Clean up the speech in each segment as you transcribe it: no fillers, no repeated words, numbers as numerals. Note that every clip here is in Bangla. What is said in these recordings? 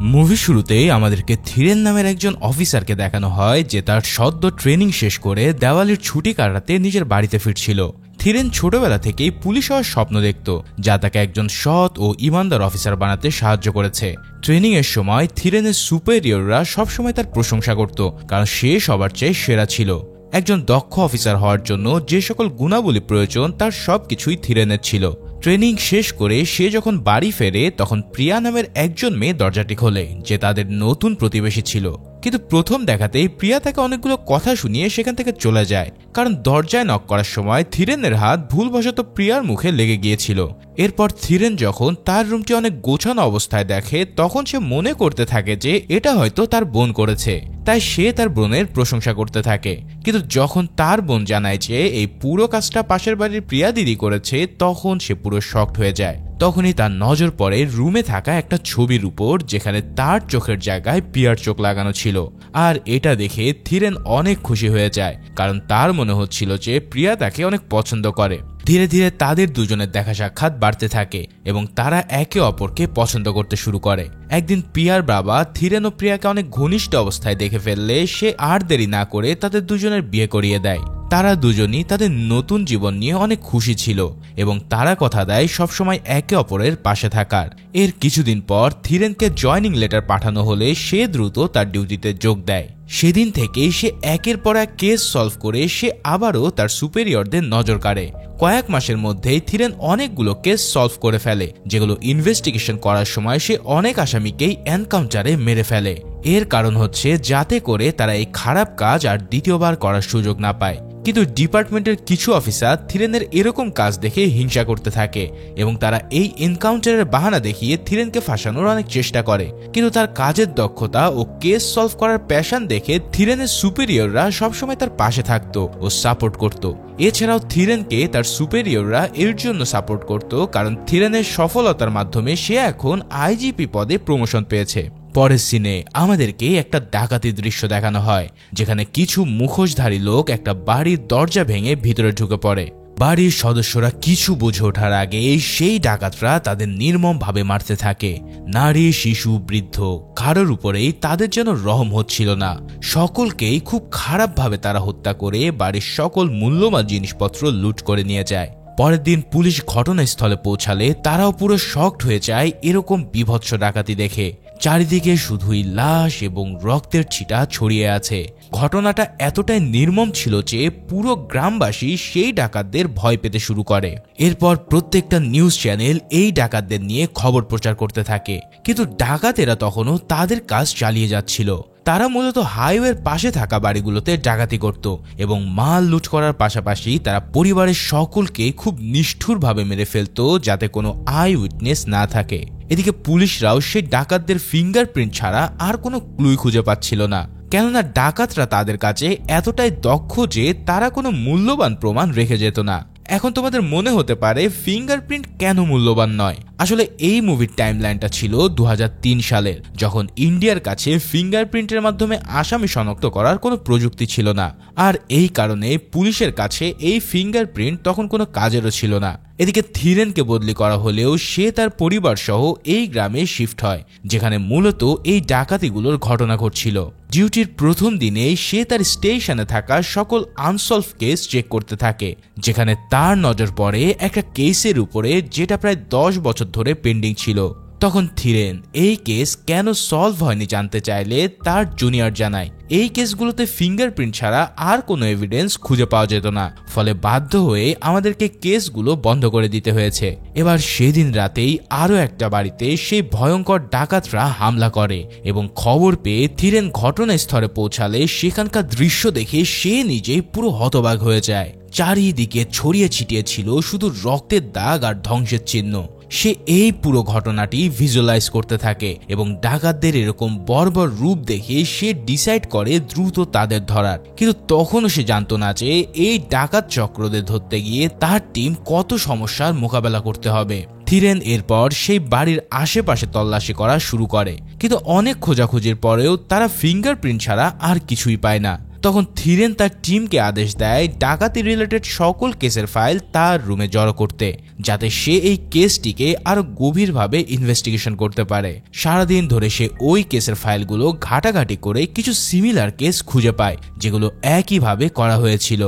মুভি শুরুতেই আমাদেরকে থিরেন নামের একজন অফিসারকে দেখানো হয় যে তার সদ্য ট্রেনিং শেষ করে দেওয়ালির ছুটি কাটাতে নিজের বাড়িতে ফিরছিল। থিরেন ছোটবেলা থেকেই পুলিশ হওয়ার স্বপ্ন দেখত, যা তাকে একজন সৎ ও ইমানদার অফিসার বানাতে সাহায্য করেছে। ট্রেনিং এর সময় থিরেনের সুপেরিয়ররা সবসময় তার প্রশংসা করত, কারণ সে সবার চেয়ে সেরা ছিল। একজন দক্ষ অফিসার হওয়ার জন্য যে সকল গুণাবলী প্রয়োজন তার সবকিছুই থিরেনের ছিল। ট্রেনিং শেষ করে সে যখন বাড়ি ফেরে তখন প্রিয়া নামের একজন মেয়ে দরজাটি খোলে, যে তাদের নতুন প্রতিবেশী ছিল। কিন্তু প্রথম দেখাতেই প্রিয়া তাকে অনেকগুলো কথা শুনিয়ে সেখান থেকে চলে যায়, কারণ দরজায় নক করার সময় থিরেনের হাত ভুলবশত প্রিয়ার মুখে লেগে গিয়েছিল। এরপর থিরেন যখন তার রুমটি অনেক গোছানো অবস্থায় দেখে তখন সে মনে করতে থাকে যে এটা হয়তো তার বোন করেছে, তাই সে তার বোনের প্রশংসা করতে থাকে। কিন্তু যখন তার বোন জানায় যে এই পুরো কাজটা পাশের বাড়ির প্রিয়া দিদি করেছে, তখন সে পুরো শকড হয়ে যায়। তখনই তার নজর পড়ে রুমে থাকা একটা ছবির উপর, যেখানে তার চোখের জায়গায় প্রিয়ার চোখ লাগানো ছিল। আর এটা দেখে থিরেন অনেক খুশি হয়ে যায়, কারণ তার মনে হচ্ছিল যে প্রিয়া তাকে অনেক পছন্দ করে। ধীরে ধীরে তাদের দুজনের দেখা সাক্ষাৎ বাড়তে থাকে এবং তারা একে অপরকে পছন্দ করতে শুরু করে। একদিন প্রিয়ার বাবা থিরেন ও প্রিয়াকে অনেক ঘনিষ্ঠ অবস্থায় দেখে ফেললে সে আর দেরি না করে তাদের দুজনের বিয়ে করিয়ে দেয়। তারা দুজনই তাদের নতুন জীবন নিয়ে অনেক খুশি ছিল এবং তারা কথা দেয় সবসময় একে অপরের পাশে থাকার। এর কিছুদিন পর থিরেনকে জয়নিং লেটার পাঠানো হলে সে দ্রুত তার ডিউটিতে যোগ দেয়। সেদিন থেকেই সে একের পর এক কেস সলভ করে সে আবারও তার সুপেরিয়রদের নজর কাড়ে। কয়েক মাসের মধ্যেই থিরেন অনেকগুলো কেস সলভ করে ফেলে, যেগুলো ইনভেস্টিগেশন করার সময় সে অনেক আসামিকেই এনকাউন্টারে মেরে ফেলে। এর কারণ হচ্ছে যাতে করে তারা এই খারাপ কাজ আর দ্বিতীয়বার করার সুযোগ না পায়। কিন্তু ডিপার্টমেন্টের কিছু অফিসার থিরেনের এরকম কাজ দেখে হিংসা করতে থাকে এবং তারা এই এনকাউন্টারের বাহানা দেখিয়ে থিরেনকে ফাঁসানোর অনেক চেষ্টা করে। কিন্তু তার কাজের দক্ষতা ও কেস সলভ করার প্যাশন দেখে থিরেনের সুপেরিয়ররা সবসময় তার পাশে থাকতো ও সাপোর্ট করত। এছাড়াও থিরেনকে তার সুপেরিয়ররা এর জন্য সাপোর্ট করত কারণ থিরেনের সফলতার মাধ্যমে সে এখন আইজিপি পদে প্রমোশন পেয়েছে। পরের সিনে আমাদেরকে একটা ডাকাতির দৃশ্য দেখানো হয়, যেখানে কিছু মুখোশধারী লোক একটা বাড়ির দরজা ভেঙে ভিতরে ঢুকে পড়ে। বাড়ির সদস্যরা কিছু বুঝে ওঠার আগে সেই ডাকাতরা তাদের নির্মমভাবে মারতে থাকে। নারী, শিশু, বৃদ্ধ, কারোর উপরেই তাদের যেন রহম হচ্ছিল না। সকলকেই খুব খারাপভাবে তারা হত্যা করে বাড়ির সকল মূল্যবান জিনিসপত্র লুট করে নিয়ে যায়। পরের দিন পুলিশ ঘটনাস্থলে পৌঁছালে তারাও পুরো শকড হয়ে যায় এরকম বীভৎস ডাকাতি দেখে। চারিদিকে শুধুই লাশ এবং রক্তের ছিটা ছড়িয়ে আছে। ঘটনাটা এতটাই নির্মম ছিল যে পুরো গ্রামবাসী সেই ডাকাতদের ভয় পেতে শুরু করে। এরপর প্রত্যেকটা নিউজ চ্যানেল এই ডাকাতদের নিয়ে খবর প্রচার করতে থাকে, কিন্তু ডাকাতেরা তখনও তাদের কাজ চালিয়ে যাচ্ছিল। তারা মূলত হাইওয়ের পাশে থাকা বাড়িগুলোতে ডাকাতি করত এবং মাল লুট করার পাশাপাশি তারা পরিবারের সকলকে খুব নিষ্ঠুরভাবে মেরে ফেলত, যাতে কোনো আই উইটনেস না থাকে। এদিকে পুলিশরাও সেই ডাকাতদের ফিঙ্গারপ্রিন্ট ছাড়া আর কোনো ক্লুই খুঁজে পাচ্ছিল না, কেননা ডাকাতরা তাদের কাছে এতটাই দক্ষ যে তারা কোনো মূল্যবান প্রমাণ রেখে যেত না। এখন তোমাদের মনে হতে পারে ফিঙ্গারপ্রিন্ট কেন মূল্যবান নয়। আসলে এই মুভির টাইমলাইনটা ছিল 2003 সালের, যখন ইন্ডিয়ার কাছে ফিঙ্গারপ্রিন্টের মাধ্যমে আসামি শনাক্ত করার কোনো প্রযুক্তি ছিল না। আর এই কারণে পুলিশের কাছে এই ফিঙ্গারপ্রিন্ট তখন কোনো কাজেরও ছিল না। এদিকে থিরেনকে বদলি করা হলেও সে তার পরিবার সহ এই গ্রামে শিফট হয়, যেখানে মূলত এই ডাকাতিগুলোর ঘটনা ঘটছিল। ডিউটির প্রথম দিনেই সে তার স্টেশনে থাকা সকল আনসলভ কেস চেক করতে থাকে, যেখানে তার নজর পড়ে একটা কেসের উপরে যেটা প্রায় 10 বছর ধরে পেন্ডিং ছিল। তখন থিরেন এই কেস কেন সলভ হয়নি জানতে চাইলে তার জুনিয়র জানায় এই কেসগুলোতে ফিঙ্গারপ্রিন্ট ছাড়া আর কোনো এভিডেন্স খুঁজে পাওয়া যেত না, ফলে বাধ্য হয়ে আমাদেরকে কেসগুলো বন্ধ করে দিতে হয়েছে। এবার সেদিন রাতেই আরো একটা বাড়িতে সেই ভয়ঙ্কর ডাকাতরা হামলা করে এবং খবর পেয়ে থিরেন ঘটনাস্থলে পৌঁছালে সেখানকার দৃশ্য দেখে সে নিজেই পুরো হতবাক হয়ে যায়। চারিদিকে ছড়িয়ে ছিটিয়ে ছিল শুধু রক্তের দাগ আর ধ্বংসের চিহ্ন। সে এই পুরো ঘটনাটি ভিজুয়ালাইজ করতে থাকে এবং ডাকাতদের এরকম বর্বর রূপ দেখে সে ডিসাইড করে দ্রুত তাদের ধরার। কিন্তু তখনও সে জানতো না যে এই ডাকাত চক্রদের ধরতে গিয়ে তার টিম কত সমস্যার মোকাবেলা করতে হবে। থিরেন এরপর সেই বাড়ির আশেপাশে তল্লাশি করা শুরু করে, কিন্তু অনেক খোঁজাখুঁজির পরেও তারা ফিঙ্গারপ্রিন্ট ছাড়া আর কিছুই পায় না। তখন থিরেন তার টিমকে আদেশ দেয় ডাকাতি রিলেটেড সকল কেসের ফাইল তার রুমে জড়ো করতে, যাতে সে এই কেসটিকে আরো গভীরভাবে ইনভেস্টিগেশন করতে পারে। সারাদিন ধরে সে ওই কেসের ফাইলগুলো ঘাটাঘাটি করে কিছু সিমিলার কেস খুঁজে পায় যেগুলো একইভাবে করা হয়েছিল।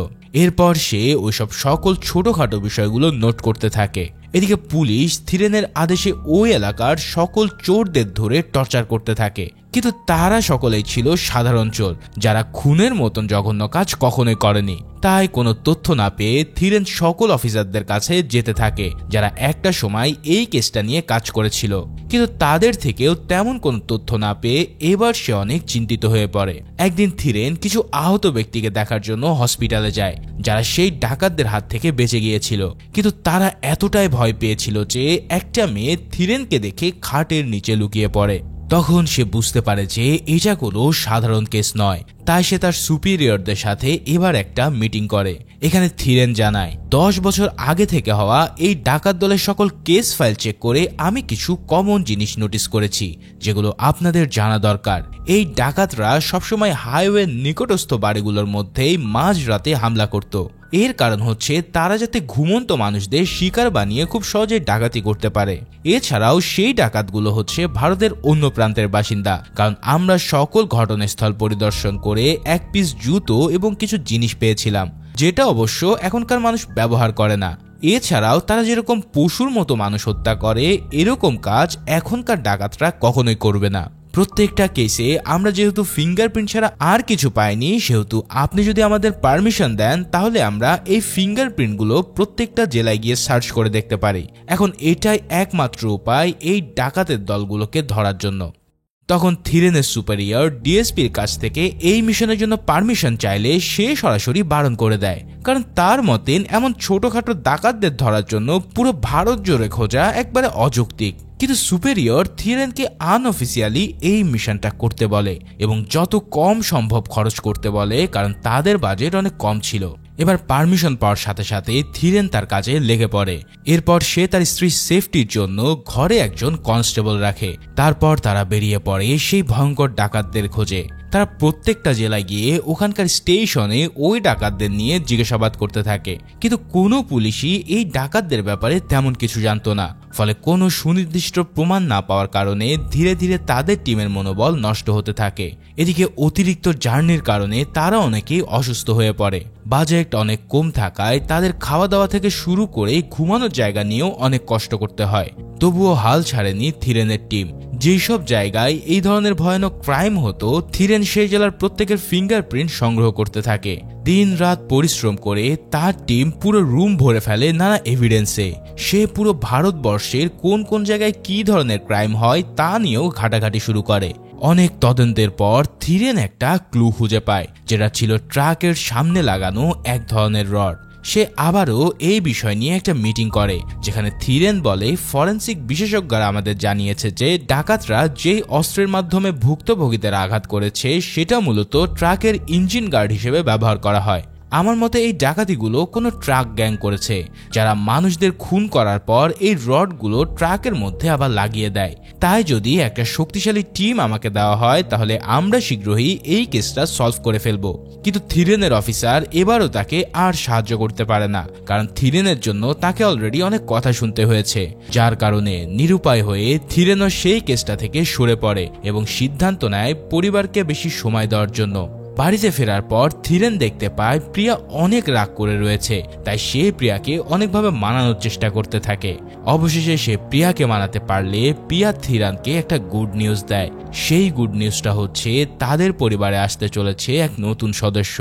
এরপর সে ওইসব সকল ছোটখাটো বিষয়গুলো নোট করতে থাকে। এদিকে পুলিশ থিরেনের আদেশে ওই এলাকার সকল চোরদের ধরে টর্চার করতে থাকে, কিন্তু তারা সকলেই ছিল সাধারণ চোর যারা খুনের মতন জঘন্য কাজ কখনোই করেনি। তাই কোনো তথ্য না পেয়ে থিরেন সকল অফিসারদের কাছে যেতে থাকে যারা একটা সময় এই কেসটা নিয়ে কাজ করেছিল, কিন্তু তাদের থেকেও তেমন কোনো তথ্য না পেয়ে এবার সে অনেক চিন্তিত হয়ে পড়ে। একদিন থিরেন কিছু আহত ব্যক্তিকে দেখার জন্য হসপিটালে যায় যারা সেই ডাকাতদের হাত থেকে বেঁচে গিয়েছিল, কিন্তু তারা এতটাই ভয় পেয়েছিল যে একটা মেয়ে থিরেনকে দেখে খাটের নিচে লুকিয়ে পড়ে। তখন সে বুঝতে পারে যে এটা কোনো সাধারণ কেস নয়, তাই সে তার সুপিরিয়রদের সাথে এবার একটা মিটিং করে। এখানে থিরেন জানায় 10 বছর আগে থেকে হওয়া এই ডাকাত দলের সকল কেস ফাইল চেক করে আমি কিছু কমন জিনিস নোটিস করেছি যেগুলো আপনাদের জানা দরকার। এই ডাকাতরা সবসময় হাইওয়ে নিকটস্থ বাড়িগুলোর মধ্যেই মাঝরাতে হামলা করত। এর কারণ হচ্ছে তারা যাতে ঘুমন্ত মানুষদের শিকার বানিয়ে খুব সহজে ডাকাতি করতে পারে। এছাড়াও সেই ডাকাতগুলো হচ্ছে ভারতের অন্য প্রান্তের বাসিন্দা, কারণ আমরা সকল ঘটনাস্থল পরিদর্শন করে এক পিস জুতো এবং কিছু জিনিস পেয়েছিলাম যেটা অবশ্য এখনকার মানুষ ব্যবহার করে না। এছাড়াও তারা যেরকম পশুর মতো মানুষ হত্যা করে এরকম কাজ এখনকার ডাকাতরা কখনোই করবে না। প্রত্যেকটা কেসে আমরা যেহেতু ফিঙ্গারপ্রিন্ট ছাড়া আর কিছু পাইনি, সেহেতু আপনি যদি আমাদের পারমিশন দেন তাহলে আমরা এই ফিঙ্গারপ্রিন্টগুলো প্রত্যেকটা জেলায় গিয়ে সার্চ করে দেখতে পারি। এখন এটাই একমাত্র উপায় এই ডাকাতের দলগুলোকে ধরার জন্য। তখন থিরেনের সুপিরিয়র ডিএসপির কাছ থেকে এই মিশনের জন্য পারমিশন চাইলে সে সরাসরি বারণ করে দেয়, কারণ তার মতে এমন ছোটখাটো ডাকাতদের ধরার জন্য পুরো ভারত জুড়ে খোঁজা একবারে অযৌক্তিক। কিন্তু সুপিরিয়র থিরেনকে আনঅফিসিয়ালি এই মিশনটা করতে বলে এবং যত কম সম্ভব খরচ করতে বলে, কারণ তাদের বাজেট অনেক কম ছিল। এবার পারমিশন পাওয়ার সাথে সাথে থিরেন তার কাজে লেগে পড়ে। এরপর সে তার স্ত্রীর সেফটির জন্য ঘরে একজন কনস্টেবল রাখে। তারপর তারা বেরিয়ে পড়ে সেই ভয়ঙ্কর ডাকাতদের খোঁজে। তারা প্রত্যেকটা জেলায় গিয়ে ওখানকার স্টেশনে ওই ডাকাতদের নিয়ে জিজ্ঞাসাবাদ করতে থাকে, কিন্তু কোনো পুলিশই এই ডাকাতদের ব্যাপারে তেমন কিছু জানতো না। ফলে কোনো সুনির্দিষ্ট প্রমাণ না পাওয়ার কারণে ধীরে ধীরে তাদের টিমের মনোবল নষ্ট হতে থাকে। এদিকে অতিরিক্ত জার্নির কারণে তারা অনেকেই অসুস্থ হয়ে পড়ে। বাজেট অনেক কম থাকায় তাদের খাওয়া দাওয়া থেকে শুরু করে ঘুমানোর জায়গা নিয়েও অনেক কষ্ট করতে হয়। তবুও হাল ছাড়েনি থিরেনের টিম। যেসব জায়গায় এই ধরনের ভয়ানক ক্রাইম হতো, থিরেন সেই জেলার প্রত্যেকের ফিঙ্গারপ্রিন্ট সংগ্রহ করতে থাকে। দিন রাত পরিশ্রম করে তার টিম পুরো রুম ভরে ফেলে নানা এভিডেন্সে। সে পুরো ভারতবর্ষের কোন কোন জায়গায় কি ধরনের ক্রাইম হয় তা নিয়েও ঘাটাঘাটি শুরু করে। অনেক তদন্তের পর থিরেন একটা ক্লু খুঁজে পায়, যেটা ছিল ট্রাকের সামনে লাগানো এক ধরনের রড। সে আবারও এই বিষয় নিয়ে একটা মিটিং করে, যেখানে থিরেন বলে ফরেন্সিক বিশেষজ্ঞরা আমাদের জানিয়েছে যে ডাকাতরা যেই অস্ত্রের মাধ্যমে ভুক্তভোগীদের আঘাত করেছে সেটা মূলত ট্রাকের ইঞ্জিন গার্ড হিসেবে ব্যবহার করা হয়। আমার মতে এই ডাকাতিগুলো কোনো ট্রাক গ্যাং করেছে, যারা মানুষদের খুন করার পর এই রডগুলো ট্রাকের মধ্যে আবার লাগিয়ে দেয়। তাই যদি একটা শক্তিশালী টিম আমাকে দেওয়া হয় তাহলে আমরা শীঘ্রই এই কেসটা সলভ করে ফেলবো। কিন্তু থিরেনের অফিসার এবারও তাকে আর সাহায্য করতে পারে না, কারণ থিরেনের জন্য তাকে অলরেডি অনেক কথা শুনতে হয়েছে, যার কারণে নিরুপায় হয়ে থিরেনও সেই কেসটা থেকে সরে পড়ে এবং সিদ্ধান্ত নেয় পরিবারকে বেশি সময় দেওয়ার জন্য। বাড়িতে ফেরার পর থিরেন দেখতে পায় প্রিয়া অনেক রাগ করে রয়েছে, তাই সে প্রিয়াকে অনেকভাবে মানানোর চেষ্টা করতে থাকে। অবশেষে সে প্রিয়াকে মানাতে পারলে প্রিয়া থিরেনকে একটা গুড নিউজ দেয়। সেই গুড নিউজটা হচ্ছে তাদের পরিবারে আসতে চলেছে এক নতুন সদস্য।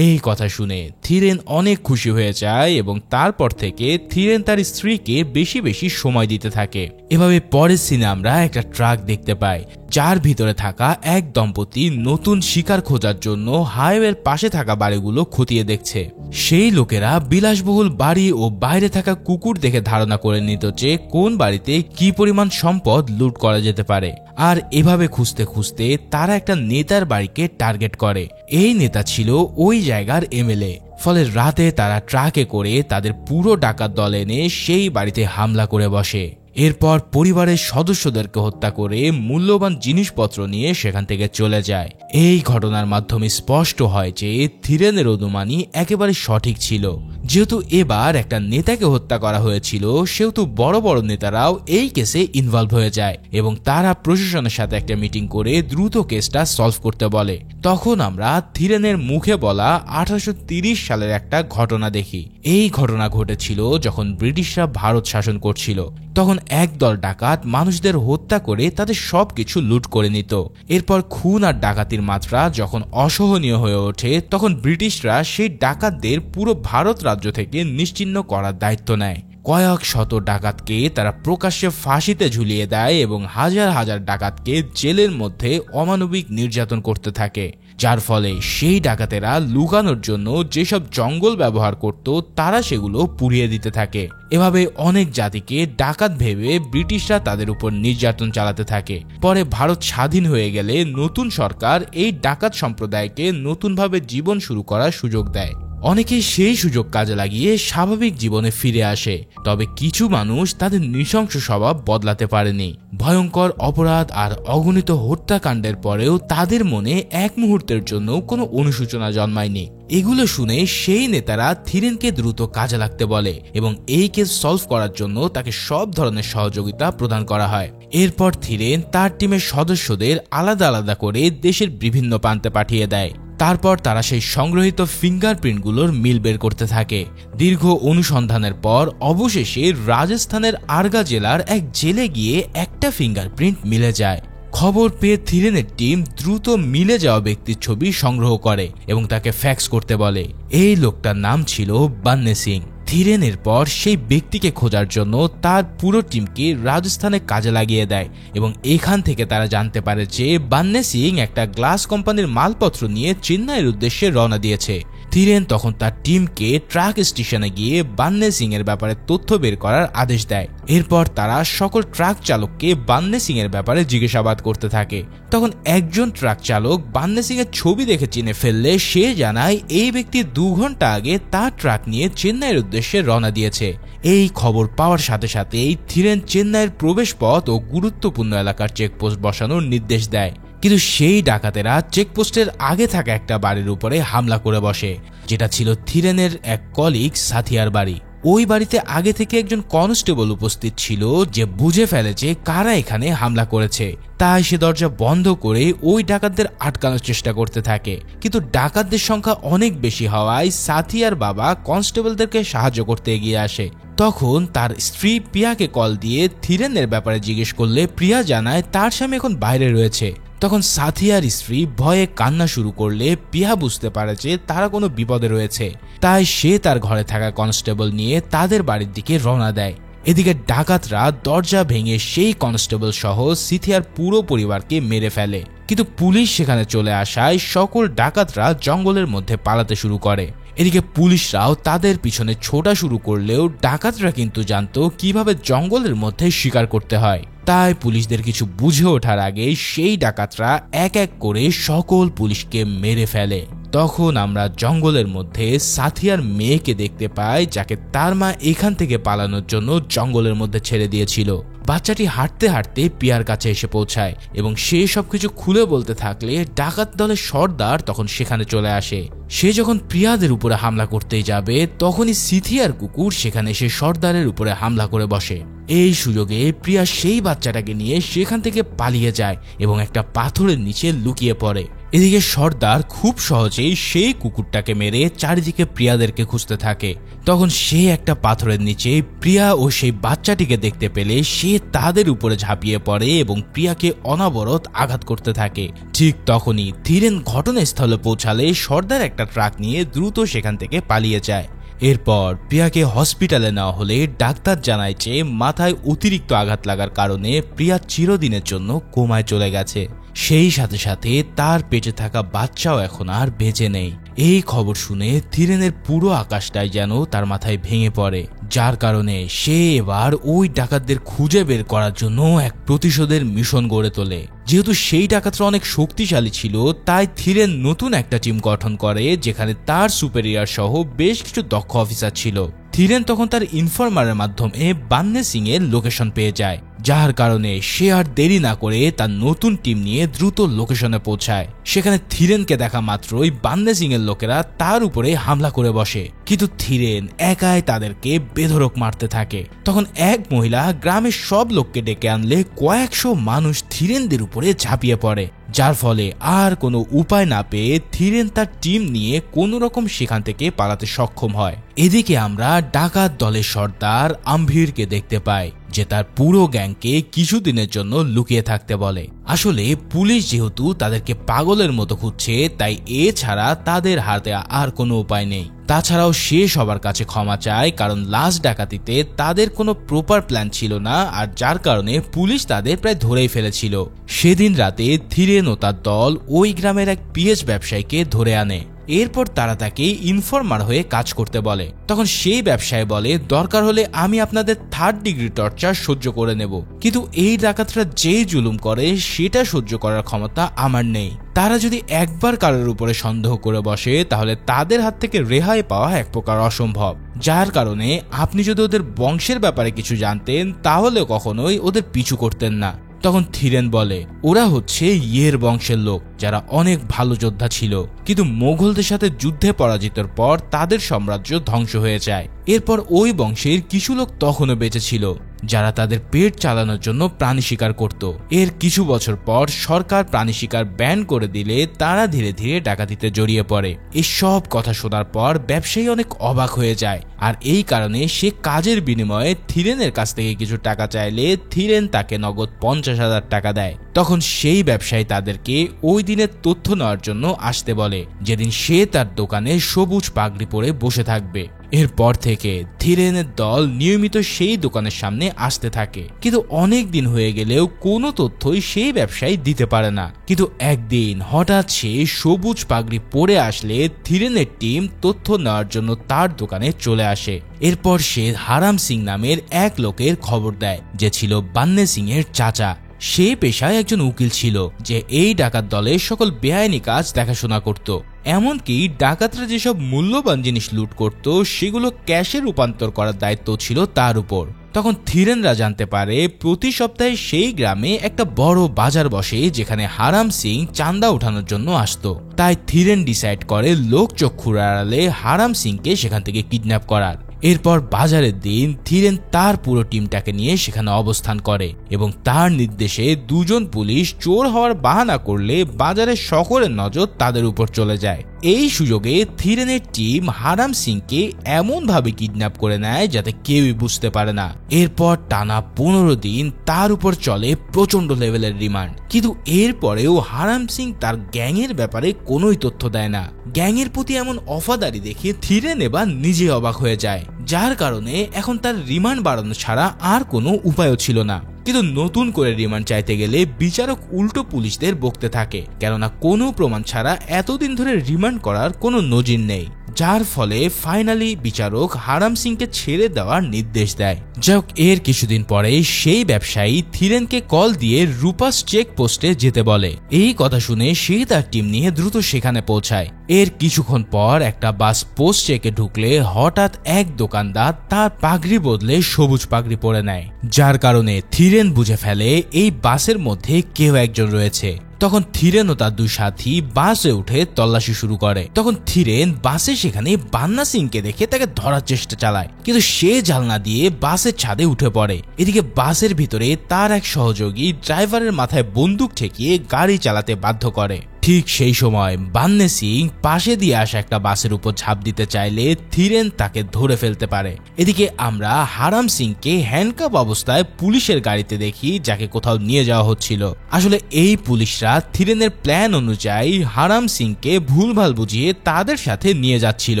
এই কথা শুনে থিরেন অনেক খুশি হয়ে যায় এবং তারপর থেকে থিরেন তার স্ত্রীকে বেশি বেশি সময় দিতে থাকে। এভাবে পরের সিনে আমরা একটা ট্রাক দেখতে পাই, যার ভিতরে থাকা এক দম্পতি নতুন শিকার খোঁজার জন্য হাইওয়ের পাশে থাকা বাড়িগুলো খতিয়ে দেখছে। সেই লোকেরা বিলাসবহুল বাড়ি ও বাইরে থাকা কুকুর দেখে ধারণা করে নিত যে কোন বাড়িতে কি পরিমাণ সম্পদ লুট করা যেতে পারে। আর এভাবে খুঁজতে খুঁজতে তারা একটা নেতার বাড়িকে টার্গেট করে। এই নেতা ছিল ওই জায়গার এমএলএ। ফলে রাতে তারা ট্রাকে করে তাদের পুরো ডাকাত দল এনে সেই বাড়িতে হামলা করে বসে। এরপর পরিবারের সদস্যদেরকে হত্যা করে মূল্যবান জিনিসপত্র নিয়ে সেখান থেকে চলে যায়। এই ঘটনার মাধ্যমে স্পষ্ট হয় যে থিরেনের অনুমানই একেবারে সঠিক ছিল। যেহেতু এবার একটা নেতাকে হত্যা করা হয়েছিল, সেহেতু বড় বড় নেতারাও এই কেসে ইনভলভ হয়ে যায় এবং তারা প্রশাসনের সাথে একটা মিটিং করে দ্রুত কেসটা সলভ করতে বলে। তখন আমরা থিরেনের মুখে বলা 1830 সালের একটা ঘটনা দেখি। এই ঘটনা ঘটেছিল যখন ব্রিটিশরা ভারত শাসন করছিল। তখন একদল ডাকাত মানুষদের হত্যা করে তাদের সবকিছু লুট করে নিত। এরপর খুন আর ডাকাতির মাত্রা যখন অসহনীয় হয়ে ওঠে, তখন ব্রিটিশরা সেই ডাকাতদের পুরো ভারত রাজ্য থেকে নিশ্চিহ্ন করার দায়িত্ব নেয়। কয়েক শত ডাকাতকে তারা প্রকাশ্যে ফাঁসিতে ঝুলিয়ে দেয় এবং হাজার হাজার ডাকাতকে জেলের মধ্যে অমানবিক নির্যাতন করতে থাকে, যার ফলে সেই ডাকাতেরা লুকানোর জন্য যেসব জঙ্গল ব্যবহার করত তারা সেগুলো পুড়িয়ে দিতে থাকে। এভাবে অনেক জাতিকে ডাকাত ভেবে ব্রিটিশরা তাদের উপর নির্যাতন চালাতে থাকে। পরে ভারত স্বাধীন হয়ে গেলে নতুন সরকার এই ডাকাত সম্প্রদায়কে নতুনভাবে জীবন শুরু করার সুযোগ দেয়। অনেকেই সেই সুযোগ কাজে লাগিয়ে স্বাভাবিক জীবনে ফিরে আসে, তবে কিছু মানুষ তাদের নৃশংস স্বভাব বদলাতে পারেনি। ভয়ঙ্কর অপরাধ আর অগণিত হত্যাকাণ্ডের পরেও তাদের মনে এক মুহূর্তের জন্য কোনো অনুশোচনা জন্মায়নি। এগুলো শুনে সেই নেতারা থিরেনকে দ্রুত কাজে লাগতে বলে এবং এই কেস সলভ করার জন্য তাকে সব ধরনের সহযোগিতা প্রদান করা হয়। এরপর থিরেন তার টিমের সদস্যদের আলাদা আলাদা করে দেশের বিভিন্ন প্রান্তে পাঠিয়ে দেয়। তারপর তারা সেই সংগ্রহিত ফিঙ্গারপ্রিন্টগুলোর মিল বের করতে থাকে। দীর্ঘ অনুসন্ধানের পর অবশেষে রাজস্থানের আরগা জেলার এক জেলে গিয়ে একটা ফিঙ্গারপ্রিন্ট মিলে যায়। খবর পেয়ে থিরেনের টিম দ্রুত মিলে যাওয়া ব্যক্তির ছবি সংগ্রহ করে এবং তাকে ফ্যাক্স করতে বলে। এই লোকটার নাম ছিল বান্নে সিং। থিরেনের পর সেই ব্যক্তিকে খোঁজার জন্য তার পুরো টিমকে রাজস্থানে কাজে লাগিয়ে দেয় এবং এখান থেকে তারা জানতে পারে যে বান্নে সিং একটা গ্লাস কোম্পানির মালপত্র নিয়ে চেন্নাইয়ের উদ্দেশ্যে রওনা দিয়েছে। থিরেন তখন তার টিমকে ট্রাক স্টেশনে গিয়ে বান্নে সিং এর ব্যাপারে তথ্য বের করার আদেশ দেয়। এরপর তারা সকল ট্রাক চালককে বান্নে সিং এর ব্যাপারে জিজ্ঞাসাবাদ করতে থাকে। তখন একজন ট্রাক চালক বান্নে সিং এর ছবি দেখে চিনে ফেললে সে জানায় এই ব্যক্তি 2 ঘন্টা আগে তার ট্রাক নিয়ে চেন্নাইয়ের উদ্দেশ্যে রওনা দিয়েছে। এই খবর পাওয়ার সাথে সাথেই থিরেন চেন্নাইয়ের প্রবেশ পথ ও গুরুত্বপূর্ণ এলাকার চেকপোস্ট বসানোর নির্দেশ দেয়। কিন্তু সেই ডাকাতেরা চেকপোস্টের আগে থাকা একটা বাড়ির উপরে হামলা করে বসে, যেটা ছিল থিরেনের এক কলিগ সাথিয়ার বাড়ি। ওই বাড়িতে আগে থেকে একজন কনস্টেবল উপস্থিত ছিল যে বুঝে ফেলেছে কারা এখানে হামলা করেছে। তাই সে দরজা বন্ধ করে ওই ডাকাতদের আটকানোর চেষ্টা করতে থাকে। কিন্তু ডাকাতদের সংখ্যা অনেক বেশি হওয়ায় সাথিয়ার বাবা কনস্টেবলদেরকে সাহায্য করতে এগিয়ে আসে। তখন তার স্ত্রী প্রিয়াকে কল দিয়ে থিরেনের ব্যাপারে জিজ্ঞেস করলে প্রিয়া জানায় তার স্বামী এখন বাইরে রয়েছে। তখন সাথিয়ার স্ত্রী ভয়ে কান্না শুরু করলে প্রিয়া বুঝতে পারে যে তারা কোনো বিপদে রয়েছে। তাই সে তার ঘরে থাকা কনস্টেবল নিয়ে তাদের বাড়ির দিকে রওনা দেয়। এদিকে ডাকাতরা দরজা ভেঙে সেই কনস্টেবল সহ সিথিয়ার পুরো পরিবারকে মেরে ফেলে। কিন্তু পুলিশ সেখানে চলে আসায় সকল ডাকাতরা জঙ্গলের মধ্যে পালাতে শুরু করে। এদিকে পুলিশরাও তাদের পিছনে ছোটা শুরু করলেও ডাকাতরা কিন্তু জানতো কিভাবে জঙ্গলের মধ্যে শিকার করতে হয়। তাই পুলিশদের কিছু বুঝে ওঠার আগে সেই ডাকাতরা এক এক করে সকল পুলিশকে মেরে ফেলে। তখন আমরা জঙ্গলের মধ্যে সাথিয়ার মেয়েকে দেখতে পাই, যাকে তার মা এখান থেকে পালানোর জন্য জঙ্গলের মধ্যে ছেড়ে দিয়েছিল। বাচ্চাটি হাঁটতে হাঁটতে প্রিয়ার কাছে এসে পৌঁছায় এবং সে সবকিছু খুলে বলতে থাকলে ডাকাত দলের সর্দার তখন সেখানে চলে আসে। সে যখন প্রিয়াদের উপরে হামলা করতেই যাবে তখনই সিথিয়ার কুকুর সেখানে এসে সর্দারের উপরে হামলা করে বসে। এই সুযোগে প্রিয়া সেই বাচ্চাটাকে নিয়ে সেখান থেকে পালিয়ে যায় এবং একটা পাথরের নিচে লুকিয়ে পড়ে। এদিকে সর্দার খুব সহজেই সেই কুকুরটাকে মেরে চারিদিকে প্রিয়াদেরকে খুঁজতে থাকে। তখন সে একটা পাথরের নিচে প্রিয়া ও সেই বাচ্চাটিকে দেখতে পেলে সে তাদের উপরে ঝাঁপিয়ে পড়ে এবং প্রিয়াকে অনবরত আঘাত করতে থাকে। ঠিক তখনই থিরেন ঘটনাস্থলে পৌঁছালে সর্দার একটা ট্রাক নিয়ে দ্রুত সেখান থেকে পালিয়ে যায়। এরপর প্রিয়াকে হসপিটালে নেওয়া হলে ডাক্তার জানায় যে মাথায় অতিরিক্ত আঘাত লাগার কারণে প্রিয়া চিরদিনের জন্য কোমায় চলে গেছে। সেই সাথে সাথে তার পেটে থাকা বাচ্চাও এখন আর বেঁচে নেই। এই খবর শুনে থিরেনের পুরো আকাশটাই যেন তার মাথায় ভেঙে পড়ে, যার কারণে সে এবার ওই ডাকাতদের খুঁজে বের করার জন্য এক প্রতিশোধের মিশন গড়ে তোলে। যেহেতু সেই ডাকাতরা অনেক শক্তিশালী ছিল, তাই থিরেন নতুন একটা টিম গঠন করে যেখানে তার সুপেরিয়র সহ বেশ কিছু দক্ষ অফিসার ছিল। থিরেন তখন তার ইনফরমারের মাধ্যমে বান্নে সিং এর লোকেশন পেয়ে যায়, যার কারণে সে আর দেরি না করে তার নতুন টিম নিয়ে দ্রুত লোকেশনে পৌঁছায়। সেখানে থিরেনকে দেখা মাত্রই বান্নে সিং এর লোকেরা তার উপরে হামলা করে বসে, কিন্তু থিরেন একাই তাদেরকে বেধড়ক মারতে থাকে। তখন এক মহিলা গ্রামের সব লোককে ডেকে আনলে কয়েকশো মানুষ থিরেনদের উপরে ঝাঁপিয়ে পড়ে, যার ফলে আর কোনো উপায় না পেয়ে থিরেন তার টিম নিয়ে কোনো রকম সেখান থেকে পালাতে সক্ষম হয়। এদিকে আমরা ডাকাত দলের সর্দার আম্ভিরকে দেখতে পাই, যে তার পুরো গ্যাংকে কিছুদিনের জন্য লুকিয়ে থাকতে বলে। আসলে পুলিশ যেহেতু তাদেরকে পাগলের মতো খুঁজছে, তাই এছাড়া তাদের হাতে আর কোনো উপায় নেই। তাছাড়াও সে সবার কাছে ক্ষমা চায়, কারণ লাস্ট ডাকাতিতে তাদের কোনো প্রপার প্ল্যান ছিল না, আর যার কারণে পুলিশ তাদের প্রায় ধরেই ফেলেছিল। সেদিন রাতে থিরেন ও তার দল ওই গ্রামের এক পিএইচ ব্যবসায়ীকে ধরে আনে। এরপর তারা তাকে ইনফরমার হয়ে কাজ করতে বলে। তখন সেই ব্যবসায়ী বলে, দরকার হলে আমি আপনাদের 3rd ডিগ্রি টর্চার সহ্য করে নেব, কিন্তু এই ডাকাতরা যে জুলুম করে সেটা সহ্য করার ক্ষমতা আমার নেই। তারা যদি একবার কারোর উপরে সন্দেহ করে বসে, তাহলে তাদের হাত থেকে রেহাই পাওয়া এক প্রকার অসম্ভব। যার কারণে আপনি যদি ওদের বংশের ব্যাপারে কিছু জানতেন, তাহলে কখনোই ওদের পিছু করতেন না। তখন থিরেন বলে, ওরা হচ্ছে ইয়ের বংশের লোক, যারা অনেক ভালো যোদ্ধা ছিল, কিন্তু মোগলদের সাথে যুদ্ধে পরাজিতর পর তাদের সাম্রাজ্য ধ্বংস হয়ে যায়। এরপর ওই বংশের কিছু লোক তখনও বেঁচে ছিল, যারা তাদের পেট চালানোর জন্য প্রাণী শিকার করত। এর কিছু বছর পর সরকার প্রাণী শিকার ব্যান করে দিলে তারা ধীরে ধীরে ডাকাতিতে জড়িয়ে পড়ে। এসব কথা শোনার পর ব্যবসায়ী অনেক অবাক হয়ে যায়, আর এই কারণে সে কাজের বিনিময়ে থিরেনের কাছ থেকে কিছু টাকা চাইলে থিরেন তাকে নগদ 50,000 টাকা দেয়। তখন সেই ব্যবসায়ী তাদেরকে ওই দিনের তথ্য নেওয়ার জন্য আসতে বলে, যেদিন সে তার দোকানে সবুজ পাগড়ি পরে বসে থাকবে। এরপর থেকে থিরেনের দল নিয়মিত সেই দোকানের সামনে আসতে থাকে, কিন্তু অনেক দিন হয়ে গেলেও কোনো তথ্যই সেই ব্যবসায়ী দিতে পারে না। কিন্তু একদিন হঠাৎ সে সবুজ পাগড়ি পরে আসলে থিরেনের টিম তথ্য নেওয়ার জন্য তার দোকানে চলে আসে। এরপর সে হারাম সিং নামের এক লোকের খবর দেয়, যে ছিল বান্নে সিং এর চাচা। সে পেশায় একজন উকিল ছিল, যে এই ডাকাত দলের সকল বেআইনি কাজ দেখাশোনা করত। এমনকি ডাকাতরা যেসব মূল্যবান জিনিস লুট করত, সেগুলো ক্যাশে রূপান্তর করার দায়িত্ব ছিল তার উপর। তখন থিরেনরা জানতে পারে প্রতি সপ্তাহে সেই গ্রামে একটা বড় বাজার বসে, যেখানে হারাম সিং চাঁদা উঠানোর জন্য আসতো। তাই থিরেন ডিসাইড করে লোক চক্ষুর আড়ালে হারাম সিংকে সেখান থেকে কিডন্যাপ করার। এরপর বাজারের দিন থিরেন তার পুরো টিমটাকে নিয়ে সেখানে অবস্থান করে, এবং তার নির্দেশে দুজন পুলিশ চোর হওয়ার বাহানা করলে বাজারের সকলের নজর তাদের উপর চলে যায়। এই সুযোগে থিরেনের টিম হারাম সিংকে এমন ভাবে কিডন্যাপ করে নেয় যাতে কেউই বুঝতে পারে না। এরপর টানা 15 দিন তার উপর চলে প্রচন্ড লেভেলের রিমান্ড, কিন্তু এরপরেও হারাম সিং তার গ্যাংয়ের ব্যাপারে কোনোই তথ্য দেয় না। গ্যাংয়ের প্রতি এমন অফাদারি দেখে থিরেন এবার নিজে অবাক হয়ে যায়, যার কারণে এখন তার রিমান্ড বাড়ানো ছাড়া আর কোনো উপায়ও ছিল না। কিন্তু নতুন করে রিমান্ড চাইতে গেলে বিচারক উল্টো পুলিশদের বকতে থাকে, কেননা কোনো প্রমাণ ছাড়া এতদিন ধরে রিমান্ড করার কোনো নজির নেই। যার ফলে ফাইনালি বিচারক হারাম সিংকে ছেড়ে দেওয়ার নির্দেশ দেয়। যাক, এর কিছুদিন পরে সেই ব্যবসায়ী থিরেনকে কল দিয়ে রূপাস চেক পোস্টে যেতে বলে। এই কথা শুনে সে তার টিম নিয়ে দ্রুত সেখানে পৌঁছায়। এর কিছুক্ষণ পর একটা বাস পোস্ট চেকে ঢুকলে হঠাৎ এক দোকানদার তার পাগড়ি বদলে সবুজ পাগড়ি পরে নেয়, যার কারণে থিরেন বুঝে ফেলে এই বাসের মধ্যে কেউ একজন রয়েছে। তখন থিরেন ও তার 2 সাথী বাসে উঠে তল্লাশি শুরু করে। তখন থিরেন বাসে সেখানে বান্না সিংকে দেখে তাকে ধরার চেষ্টা চালায়, কিন্তু সে জানলা দিয়ে বাসের ছাদে উঠে পড়ে। এদিকে বাসের ভিতরে তার এক সহযোগী ড্রাইভারের মাথায় বন্দুক ঠেকিয়ে গাড়ি চালাতে বাধ্য করে। ঠিক সেই সময় বান্নে সিং পাশে দিয়ে আসা একটা বাসের উপর ঝাঁপ দিতে চাইলে থিরেন তাকে ধরে ফেলতে পারে। এদিকে আমরা হারাম সিংকে হ্যান্ডকাপ অবস্থায় পুলিশের গাড়িতে দেখি, যাকে কোথাও নিয়ে যাওয়া হচ্ছিল। আসলে এই পুলিশরা থিরেনের প্ল্যান অনুযায়ী হারাম সিংকে ভুলভাল বুঝিয়ে তাদের সাথে নিয়ে যাচ্ছিল,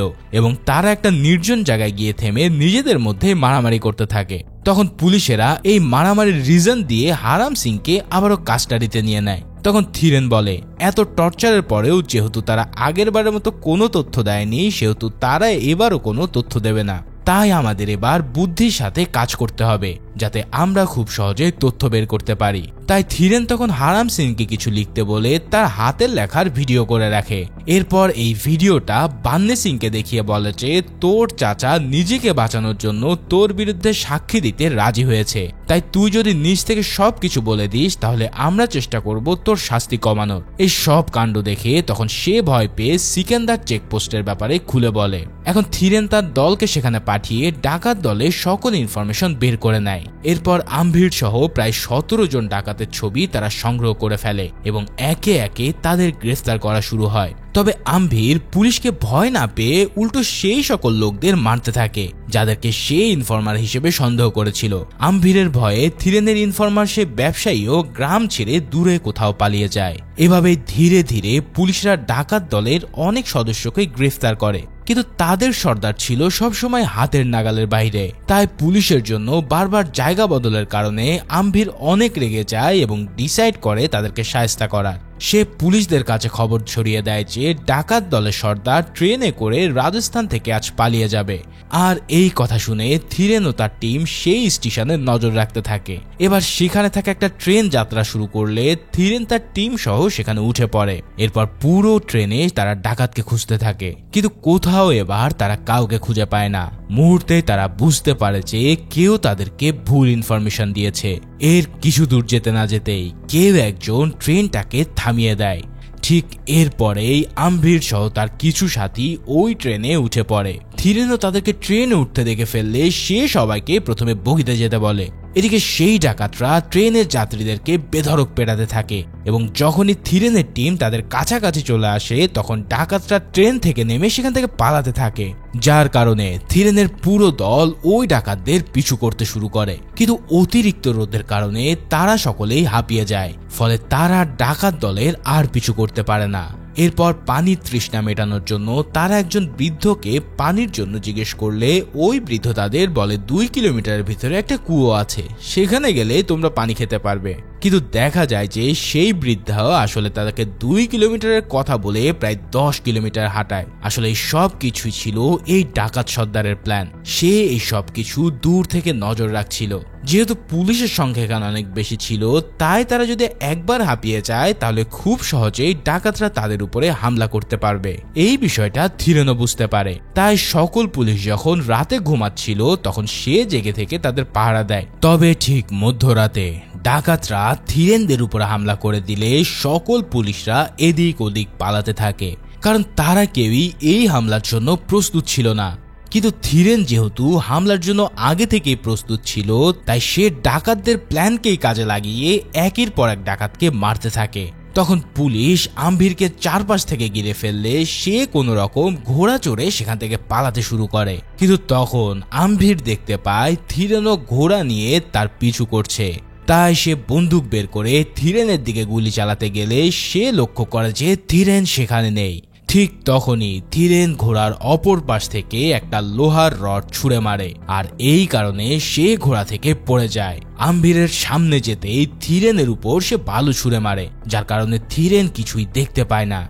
এবং তারা একটা নির্জন জায়গায় গিয়ে থেমে নিজেদের মধ্যে মারামারি করতে থাকে। তখন পুলিশেরা এই মারামারির রিজন দিয়ে হারাম সিংকে আবারও কাস্টাডিতে নিয়ে নেয়। তখন থিরেন বলে, এত টর্চারের পরেও যেহেতু তারা আগের বারের মতো কোনো তথ্য দেয়নি, সেহেতু তারা এবারও কোনো তথ্য দেবে না। তাই আমাদের এবার বুদ্ধির সাথে কাজ করতে হবে। যাতে আমরা খুব সহজে তথ্য বের করতে পারি। তাই থিরেন তখন হারাম সিংকে কিছু লিখতে বলে তার হাতের লেখার ভিডিও করে রাখে। এরপর এই ভিডিওটা বান্নে সিংকে দেখিয়ে বলে যে তোর চাচা নিজেকে বাঁচানোর জন্য তোর বিরুদ্ধে সাক্ষী দিতে রাজি হয়েছে, তাই তুই যদি নিজ থেকে সবকিছু বলে দিস তাহলে আমরা চেষ্টা করব তোর শাস্তি কমানোর। এই সব কাণ্ড দেখে তখন সে ভয় পেয়ে সিকান্দার চেকপোস্টের ব্যাপারে খুলে বলে। এখন থিরেন তার দলকে সেখানে পাঠিয়ে ডাকাত দলে সকল ইনফরমেশন বের করে নেয়। এরপর আম্ভির সহ প্রায় 17 জন ডাকাতের ছবি তারা সংগ্রহ করে ফেলে এবং একে একে তাদের গ্রেফতার করা শুরু হয়। তবে আম্ভির পুলিশকে ভয় না পেয়ে উল্টো সেই সকল লোকদের মারতে থাকে যাদেরকে সে ইনফরমার হিসেবে সন্দেহ করেছিল। আম্ভিরের ভয়ে থিরেনের ইনফরমার সে ব্যবসায়ীও গ্রাম ছেড়ে দূরে কোথাও পালিয়ে যায়। এভাবে ধীরে ধীরে পুলিশরা ডাকাত দলের অনেক সদস্যকে গ্রেফতার করে, কিন্তু তাদের সর্দার ছিল সবসময় হাতের নাগালের বাইরে। তাই পুলিশের জন্য বারবার জায়গা বদলের কারণে আম্ভির অনেক রেগে যায় এবং ডিসাইড করে তাদেরকে শায়েস্তা করার। সে পুলিশদের কাছে খবর ছড়িয়ে দেয় যে ডাকাত দলের সর্দার ট্রেনে করে রাজস্থান থেকে আজ পালিয়ে যাবে। আর এই কথা শুনে থিরেন ও তার টিম সেই স্টেশনে নজর রাখতে থাকে। এবার সেখানে থাকা একটা ট্রেন যাত্রা শুরু করলে থিরেন তার টিম সহ সেখানে উঠে পড়ে। এরপর পুরো ট্রেনে তারা ডাকাতকে খুঁজতে থাকে, কিন্তু কোথাও এবার তারা কাউকে খুঁজে পায় না। মুহূর্তে তারা বুঝতে পারে যে কেউ তাদেরকে ভুল ইনফরমেশন দিয়েছে। এর কিছু দূর যেতে না যেতেই কেউ একজন ট্রেনটাকে থামিয়ে দেয়। ঠিক এরপরেই আম্ভির সহ তার কিছু সাথী ওই ট্রেনে উঠে পড়ে। থিরেনও তাদেরকে ট্রেনে উঠতে দেখে ফেললে সে সবাইকে প্রথমে বগিতে যেতে বলে। এদিকে সেই ডাকাতরা ট্রেনের যাত্রীদেরকে বেধড়ক পেটাতে থাকে এবং যখনই থিরেনের টিম তাদের কাছাকাছি চলে আসে তখন ডাকাতরা ট্রেন থেকে নেমে সেখান থেকে পালাতে থাকে, যার কারণে থিরেনের পুরো দল ওই ডাকাতদের পিছু করতে শুরু করে। কিন্তু অতিরিক্ত রোদের কারণে তারা সকলেই হাঁপিয়ে যায়, ফলে তারা ডাকাত দলের আর পিছু করতে পারে না। এরপর পানির তৃষ্ণা মেটানোর জন্য তারা একজন বৃদ্ধকে পানির জন্য জিজ্ঞেস করলে ওই বৃদ্ধ তাদের বলে 2 কিলোমিটারের ভিতরে একটা কুয়ো আছে, সেখানে গেলে তোমরা পানি খেতে পারবে। কিন্তু দেখা যায় যে সেই বৃদ্ধা আসলে তাদেরকে 2 কিলোমিটারের কথা বলে প্রায় 10 কিলোমিটার হাঁটায়। আসলে এই সব কিছুই ছিল এই ডাকাত সর্দারের প্ল্যান। সে এই সব কিছু দূর থেকে নজর রাখছিল। যেহেতু পুলিশের সংখ্যা এখানে অনেক বেশি ছিল, তাই তারা যদি একবার হাঁপিয়ে যায় তাহলে খুব সহজেই ডাকাতরা তাদের উপরে হামলা করতে পারবে। এই বিষয়টা থিরেনও বুঝতে পারে। তাই সকল পুলিশ যখন রাতে ঘুমাচ্ছিল তখন সে জেগে থেকে তাদের পাহারা দেয়। তবে ঠিক মধ্যরাতে ডাকাতরা থিরেনদের উপর হামলা করে দিলে সকল পুলিশরা এদিক ওদিক পালাতে থাকে, কারণ তারা কেউই এই হামলার জন্য প্রস্তুত ছিল না। কিন্তু থিরেন যেহেতু হামলার জন্য আগে থেকেই প্রস্তুত ছিল, তাই সে ডাকাতদের প্ল্যানকেই কাজে লাগিয়ে একের পর এক ডাকাতকে মারতে থাকে। তখন পুলিশ আম্ভিরকে চারপাশ থেকে ঘিরে ফেললে সে কোনো রকম ঘোড়া চড়ে সেখান থেকে পালাতে শুরু করে। কিন্তু তখন আম্ভির দেখতে পায় থিরেনও ঘোড়া নিয়ে তার পিছু করছে। তাই সে বন্দুক বের করে থিরেনের দিকে গুলি চালাতে গেলে সে লক্ষ্য করে যে থিরেন সেখানে নেই। ঠিক তখনই থিরেন ঘোড়ার অপর পাশ থেকে একটা লোহার রড ছুঁড়ে মারে, আর এই কারণে সে ঘোড়া থেকে পড়ে যায়। আম্ভিরের সামনে যেতেই থিরেনের উপর সে বালু ছুঁড়ে মারে, যার কারণে থিরেন কিছুই দেখতে পায় না।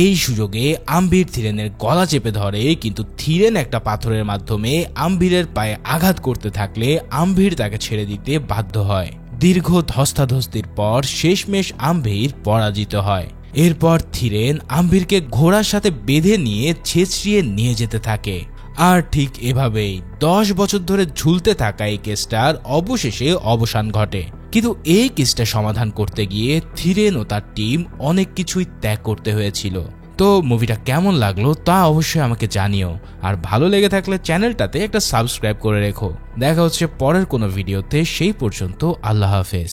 এই সুযোগে আম্ভির থিরেনের গলা চেপে ধরে, কিন্তু থিরেন একটা পাথরের মাধ্যমে আম্ভিরের পায়ে আঘাত করতে থাকলে আম্ভির তাকে ছেড়ে দিতে বাধ্য হয়। দীর্ঘ ধস্তাধস্তির পর শেষমেশ আম্ভির পরাজিত হয়। এরপর থিরেন আম্ভিরকে ঘোড়ার সাথে বেঁধে নিয়ে ছেঁচড়িয়ে নিয়ে যেতে থাকে। আর ঠিক এভাবেই 10 বছর ধরে ঝুলতে থাকা এই কেসটার অবশেষে অবসান ঘটে। কিন্তু এই কেসটা সমাধান করতে গিয়ে থিরেন ও তার টিম অনেক কিছুই ত্যাগ করতে হয়েছিল। তো মুভিটা কেমন লাগলো তা অবশ্যই আমাকে জানিও, আর ভালো লেগে থাকলে চ্যানেলটাতে একটা সাবস্ক্রাইব করে রেখো। দেখা হচ্ছে পরের কোনো ভিডিওতে, সেই পর্যন্ত আল্লাহ হাফেজ।